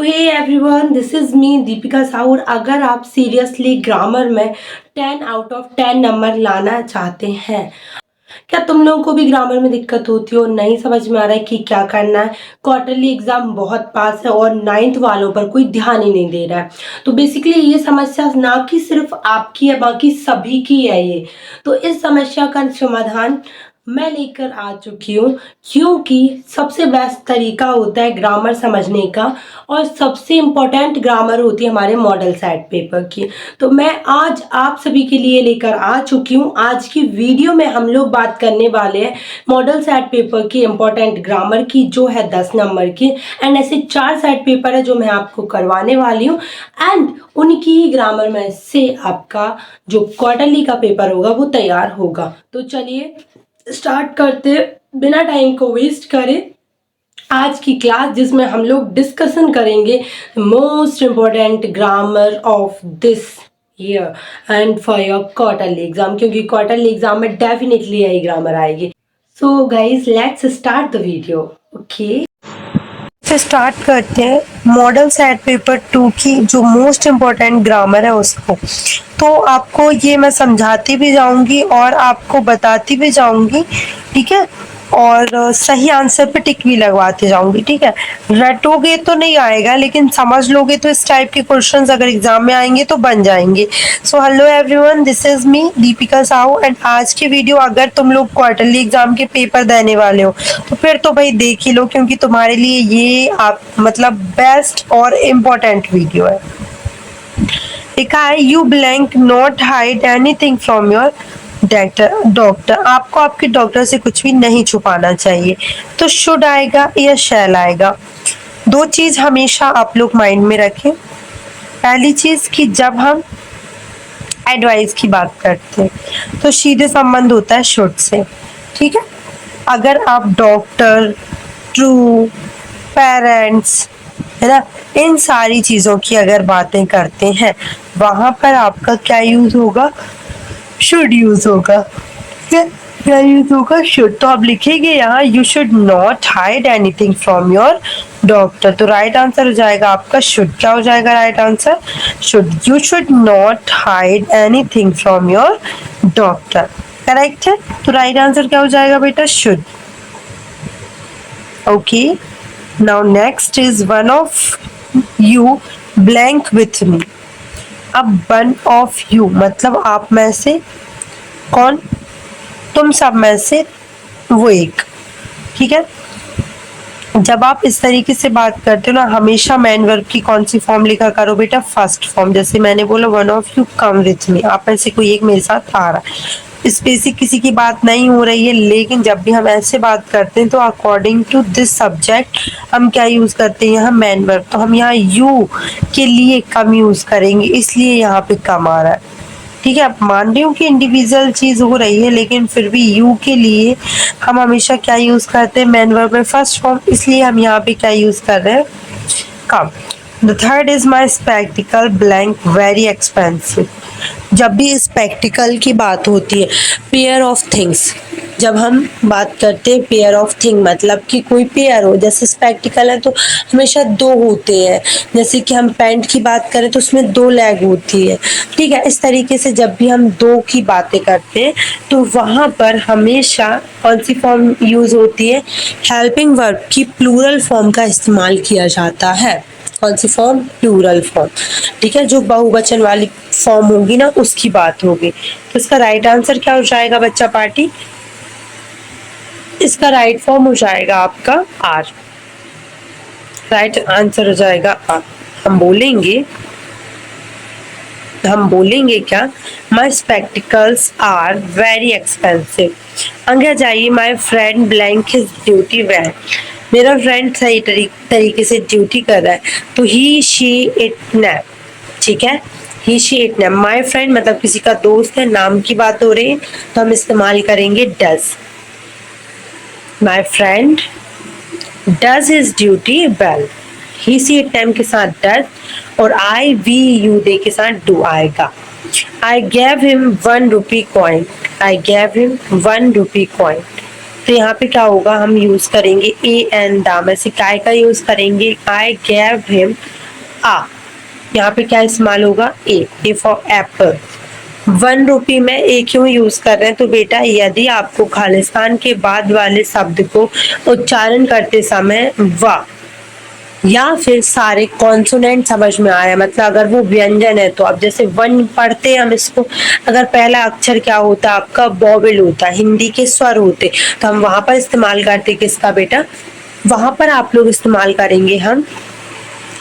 So hey everyone, this is me Deepika Sahu. अगर आप seriously grammar में 10 आउट ऑफ 10 नंबर लाना चाहते हैं, क्या तुम लोगों को भी ग्रामर में दिक्कत होती हो, नहीं समझ में आ रहा है कि क्या करना है, क्वार्टरली एग्जाम बहुत पास है और 9th वालों पर कोई ध्यान ही नहीं दे रहा है। तो बेसिकली ये समस्या ना कि सिर्फ आपकी है, बाकी सभी की है ये। तो इस समस्या का समाधान मैं लेकर आ चुकी हूँ, क्योंकि सबसे बेस्ट तरीका होता है ग्रामर समझने का और सबसे इम्पोर्टेंट ग्रामर होती है हमारे मॉडल सेट पेपर की। तो मैं आज आप सभी के लिए लेकर आ चुकी हूँ। आज की वीडियो में हम लोग बात करने वाले हैं मॉडल सेट पेपर की इम्पोर्टेंट ग्रामर की, जो है 10 नंबर की। एंड ऐसे 4 सेट पेपर है जो मैं आपको करवाने वाली हूँ, एंड उनकी ही ग्रामर में से आपका जो क्वार्टरली का पेपर होगा वो तैयार होगा। तो चलिए स्टार्ट करते बिना टाइम को वेस्ट करे आज की क्लास, जिसमें हम लोग डिस्कशन करेंगे most important grammar of this year and for your quarterly exam, क्योंकि क्वार्टरली एग्जाम में डेफिनेटली यही ग्रामर आएगी। So guys let's start the video. Okay, फिर स्टार्ट करते हैं मॉडल सेट पेपर 2 की जो मोस्ट इम्पोर्टेंट ग्रामर है उसको। तो आपको ये मैं समझाती भी जाऊंगी और आपको बताती भी जाऊंगी, ठीक है, और सही आंसर पे टिक भी लगवाते जाऊंगी, ठीक है। रटोगे तो नहीं आएगा, लेकिन समझ लोगे तो इस टाइप के क्वेश्चंस अगर एग्जाम में आएंगे तो बन जाएंगे। So hello everyone, this is me Deepika Sahu, and आज की वीडियो अगर तुम लोग क्वार्टरली एग्जाम के पेपर देने वाले हो तो फिर तो भाई देख ही लो, क्योंकि तुम्हारे लिए ये आप मतलब बेस्ट और इम्पोर्टेंट वीडियो है। लिखा है you blank not hide anything from your doctor. आपको आपके डॉक्टर से कुछ भी नहीं छुपाना चाहिए। तो शुड आएगा या शैल आएगा। दो चीज हमेशा आप लोग माइंड में रखें। पहली चीज कि जब हम एडवाइस की बात करते हैं तो सीधे संबंध होता है शुड से, ठीक है। अगर आप डॉक्टर, ट्रू, पेरेंट्स, है ना, इन सारी चीजों की अगर बातें करते हैं, वहां पर आपका क्या यूज होगा, शुड यूज होगा। क्या यूज होगा, शुड। तो आप लिखेंगे यहाँ you should not hide anything from your doctor. तो राइट आंसर हो जाएगा आपका शुड। क्या हो जाएगा right answer, should. You should not hide anything from your doctor, correct है। तो राइट आंसर क्या हो जाएगा बेटा, should. Okay, now next is one of you blank with me. अब वन ऑफ यू मतलब आप में से कौन, तुम सब में से वो एक, ठीक है। जब आप इस तरीके से बात करते हो ना, हमेशा मैन वर्ब की कौन सी फॉर्म लिखा करो बेटा, फर्स्ट फॉर्म। जैसे मैंने बोला one of you come with me, आप में से कोई एक मेरे साथ आ रहा है। स्पेसिफिक किसी की बात नहीं हो रही है, लेकिन जब भी हम ऐसे बात करते हैं तो अकॉर्डिंग टू दिस सब्जेक्ट हम क्या यूज करते हैं यहाँ, मैन वर्ब। तो हम यहाँ यू के लिए कम यूज करेंगे, इसलिए यहाँ पे कम आ रहा है, ठीक है। आप मान रही हूँ कि इंडिविजुअल चीज हो रही है, लेकिन फिर भी यू के लिए हम हमेशा क्या यूज करते हैं, मैन वर्ब में फर्स्ट फॉर्म, इसलिए हम यहाँ पे क्या यूज कर रहे हैं, come. The third is my spectacle blank very expensive. जब भी स्पेक्टिकल की बात होती है, पेयर ऑफ थिंग्स, जब हम बात करते हैं पेयर ऑफ थिंग मतलब कि कोई पेयर हो, जैसे स्पेक्टिकल है तो हमेशा दो होते हैं। जैसे कि हम पैंट की बात करें तो उसमें 2 लेग होती है, ठीक है। इस तरीके से जब भी हम दो की बातें करते हैं तो वहां पर हमेशा कौन सी फॉर्म यूज होती है, हेल्पिंग वर्ब की प्लूरल फॉर्म का इस्तेमाल किया जाता है। कौन सी फॉर्म, प्लूरल फॉर्म, ठीक है। जो बहुवचन वाली फॉर्म होगी ना उसकी बात होगी। तो इसका राइट आंसर क्या हो जाएगा बच्चा पार्टी, इसका राइट फॉर्म हो जाएगा आपका आर। राइट आंसर हो जाएगा आर। हम बोलेंगे क्या, माई स्पेक्टिकल्स आर वेरी एक्सपेंसिव। आगे जाइए, my friend blank his duty well. मेरा फ्रेंड सही तरीके से ड्यूटी कर रहा है, तो ही शी इट नैप, ठीक है। He she it nap, my friend मतलब किसी का दोस्त है, नाम की बात हो रही है तो हम इस्तेमाल करेंगे does. My friend does his duty well, he see it nap के साथ डज और आई वी यू दे के साथ डू आएगा। I gave him 1 rupee coin. I gave him 1 rupee coin. तो यहाँ पे क्या होगा, हम यूज करेंगे ए एन द में से काय का यूज करेंगे, आई गैव हिम आ। यहाँ पे क्या इस्तेमाल होगा, ए फॉर एप्पल। 1 रुपी में ए क्यों यूज कर रहे हैं, तो बेटा यदि आपको खालिस्तान के बाद वाले शब्द को उच्चारण करते समय वाह या फिर सारे कॉन्सोनेंट समझ में आ रहा है, मतलब अगर वो व्यंजन है, तो अब जैसे वन पढ़ते हैं हम इसको, अगर पहला अक्षर क्या होता है आपका, वॉवेल होता है, हिंदी के स्वर होते, तो हम वहां पर इस्तेमाल करते किसका बेटा, वहां पर आप लोग इस्तेमाल करेंगे हम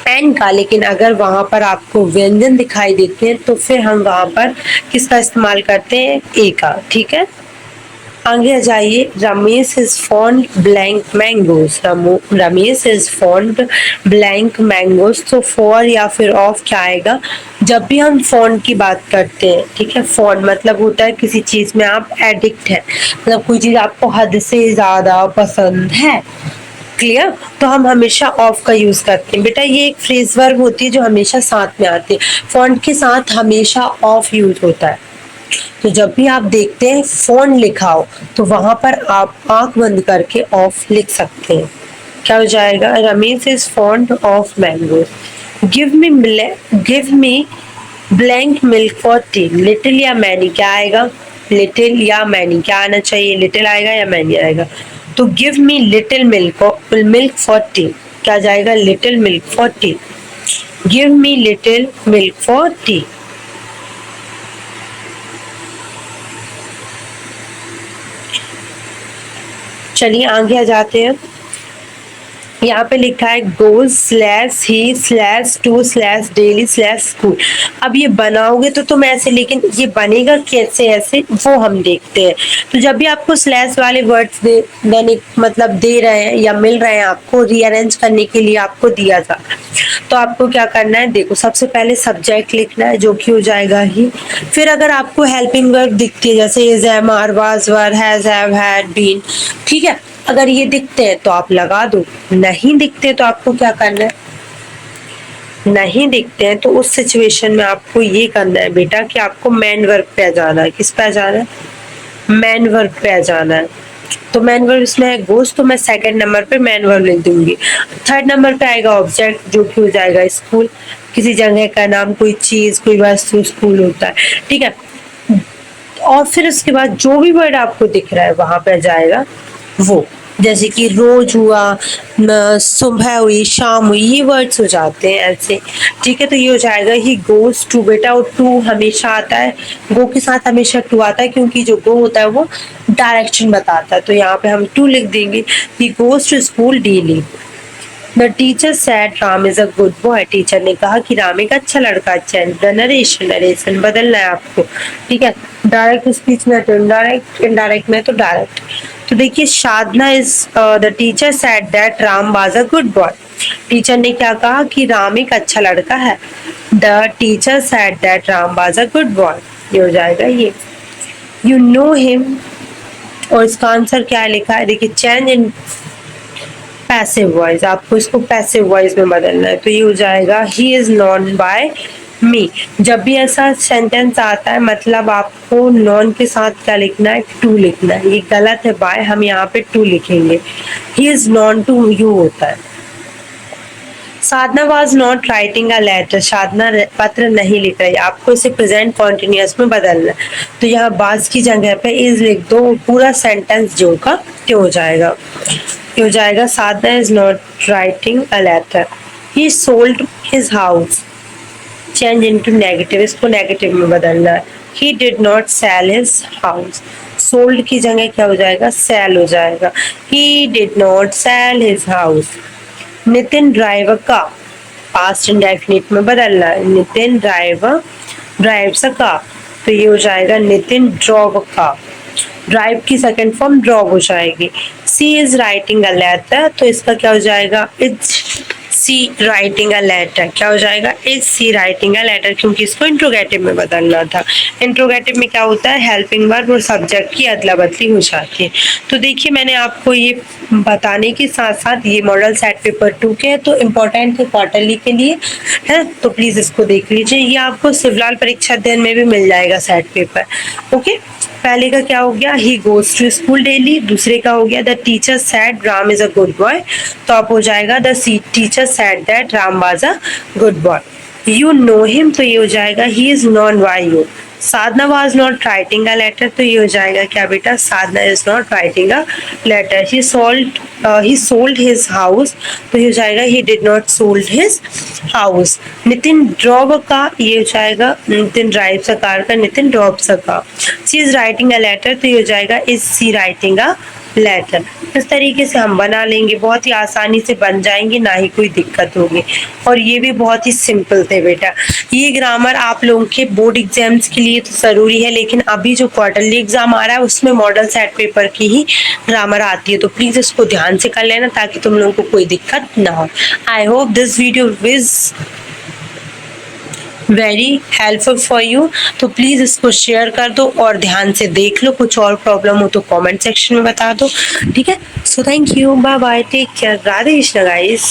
एन का। लेकिन अगर वहां पर आपको व्यंजन दिखाई देते हैं तो फिर हम वहां पर किसका इस्तेमाल करते हैं, ए का। ठीक है, आगे आ जाइए, Ramesh is fond blank mangoes. Ramesh is fond blank mangoes, तो फॉर या फिर ऑफ क्या आएगा, जब भी हम फॉन्ड की बात करते हैं, ठीक है, फॉन्ड मतलब होता है किसी चीज में आप एडिक्ट है, मतलब कोई चीज आपको हद से ज्यादा पसंद है, क्लियर, तो हम हमेशा ऑफ का यूज करते हैं। बेटा ये एक फ्रेज वर्ब होती है जो हमेशा साथ में आती है, फॉन्ट के साथ हमेशा ऑफ यूज होता है। तो जब भी आप देखते हैं फोन लिखा हो तो वहां पर आप आंख बंद करके ऑफ लिख सकते हैं। क्या हो जाएगा, Ramesh is fond of mango. Give me blank milk for T. Little या मैनी क्या आएगा, लिटिल या मैनी क्या आना चाहिए, लिटिल आएगा या मैनी आएगा, तो give me little milk for tea क्या जाएगा, little milk for tea. Give me little milk for tea. चलिए आगे आ जाते हैं, यहाँ पे लिखा है goes slash he slash to slash daily slash school. अब ये बनाओगे तो तुम ऐसे, लेकिन ये बनेगा कैसे ऐसे वो हम देखते हैं। तो जब भी आपको स्लैश वाले वर्ड्स देने मतलब दे रहे हैं या मिल रहे हैं आपको रीअरेंज करने के लिए आपको दिया था, तो आपको क्या करना है, देखो सबसे पहले सब्जेक्ट लिखना है जो कि हो जाएगा ही। फिर अगर आपको हेल्पिंग वर्ब दिखती है जैसे is am are was were has have had been, ठीक है, अगर ये दिखते हैं तो आप लगा दो, नहीं दिखते तो आपको क्या करना है, नहीं दिखते हैं तो उस सिचुएशन में आपको ये करना है बेटा कि आपको मेन वर्ब पे आ जाना है। किस पे आ जाना है, मेन वर्ब पे आ जाना है। तो मेन वर्ब इसमें है गोस, तो मैं सेकंड नंबर पे मेन वर्ब लिख दूंगी। थर्ड नंबर पे आएगा ऑब्जेक्ट जो कि हो जाएगा स्कूल, किसी जगह का नाम, कोई चीज, कोई वस्तु स्कूल होता है, ठीक है। और फिर उसके बाद जो भी वर्ड आपको दिख रहा है वहां पे जाएगा वो, जैसे कि रोज हुआ, सुबह हुई, शाम हुई, ये वर्ड्स हो जाते हैं ऐसे, ठीक है। तो ये हो जाएगा ही गोज टू। बेटा और टू हमेशा आता है, गो के साथ हमेशा टू आता है, क्योंकि जो गो होता है वो डायरेक्शन बताता है, तो यहाँ पे हम टू लिख देंगे। He goes to school daily. The teacher said Ram is a good boy. Teacher ने कहा कि राम एक अच्छा लड़का, अच्छा है। द नरेशन बदलना है आपको, ठीक है, डायरेक्ट स्पीच में तो इनडायरेक्ट, इनडायरेक्ट में तो डायरेक्ट। तो देखिए Sadhana is the teacher said that Ram was a good boy. Teacher ने क्या कहा कि राम एक अच्छा लड़का है। The teacher said that Ram was a good boy, ये हो जाएगा ये। यू नो हिम, और इसका आंसर क्या लिखा है, देखिए चेंज इन पैसिव वॉइस, आपको इसको पैसिव वॉइस में बदलना है, तो ये हो जाएगा ही इज नॉन बाय मी। जब भी ऐसा सेंटेंस आता है मतलब आपको नॉन के साथ क्या लिखना है, टू लिखना है। ये गलत है बाय, हम यहाँ पे टू लिखेंगे। He is known to you होता है। Sadhana was not writing a letter. Sadhana पत्र नहीं लिख रही, आपको इसे प्रेजेंट कॉन्टिन्यूअस में बदलना है। तो यहाँ बाज की जगह पे इज लिख दो, पूरा सेंटेंस जो का त्यो हो जाएगा। हो जाएगा Sadhana is not writing a letter. He sold his house, change into negative, इसको नेगेटिव में बदलना है। He did not sell his house, sold की जगह क्या हो जाएगा, सेल हो जाएगा। He did not sell his house. Nitin driver का, पास्ट इंडेफिनिट में बदलना है। Nitin driver drives a car, तो ये हो जाएगा Nitin drove a car. Drive की सेकंड फॉर्म ड्रॉव हो जाएगी। She is writing a letter, तो इसका क्या हो जाएगा, it's she writing a letter. क्या हो जाएगा, is she writing a letter, क्योंकि इसको इंट्रोगेटिव में बदलना था। इंट्रोगेटिव में क्या होता है, हेल्पिंग वर्ब और सब्जेक्ट की अदला बदली हो जाती है। तो देखिए मैंने आपको ये बताने के साथ साथ ये मॉडल सेट पेपर 2 के है, तो इम्पोर्टेंट है क्वार्टरली के लिए है, तो प्लीज इसको देख लीजिए। ये आपको सिवलाल परीक्षा अध्ययन में भी मिल जाएगा सेट पेपर, ओके। पहले का क्या हो गया, he goes to school daily. दूसरे का हो गया the teacher said Ram is a good boy, तो अब हो जाएगा the teacher said that Ram was a good boy. You know him, तो ये हो जाएगा he is known by you. Sadhana was not writing a letter, तो ये हो जाएगा क्या बेटा, Sadhana is not writing a letter. He sold his house, तो ये हो जाएगा he did not sold his house. Nitin drove का, ये हो जाएगा नितिन ड्राइव्स अ कार का, Nitin drops a car. She is writing a letter, तो ये हो जाएगा is she writing a letter. इस तरीके से हम बना लेंगे, बहुत ही आसानी से बन जाएंगे, ना ही कोई दिक्कत होगी। और ये भी बहुत ही सिंपल थे बेटा। ये ग्रामर आप लोगों के बोर्ड एग्जाम्स के लिए तो जरूरी है, लेकिन अभी जो क्वार्टरली एग्जाम आ रहा है उसमें मॉडल सेट पेपर की ही ग्रामर आती है, तो प्लीज इसको ध्यान से कर लेना ताकि तुम लोगों को कोई दिक्कत ना हो। I hope this video is very helpful for you, तो प्लीज इसको शेयर कर दो और ध्यान से देख लो। कुछ और प्रॉब्लम हो तो कमेंट सेक्शन में बता दो, ठीक है। So thank you, bye bye, take care, Radhe Krishna guys.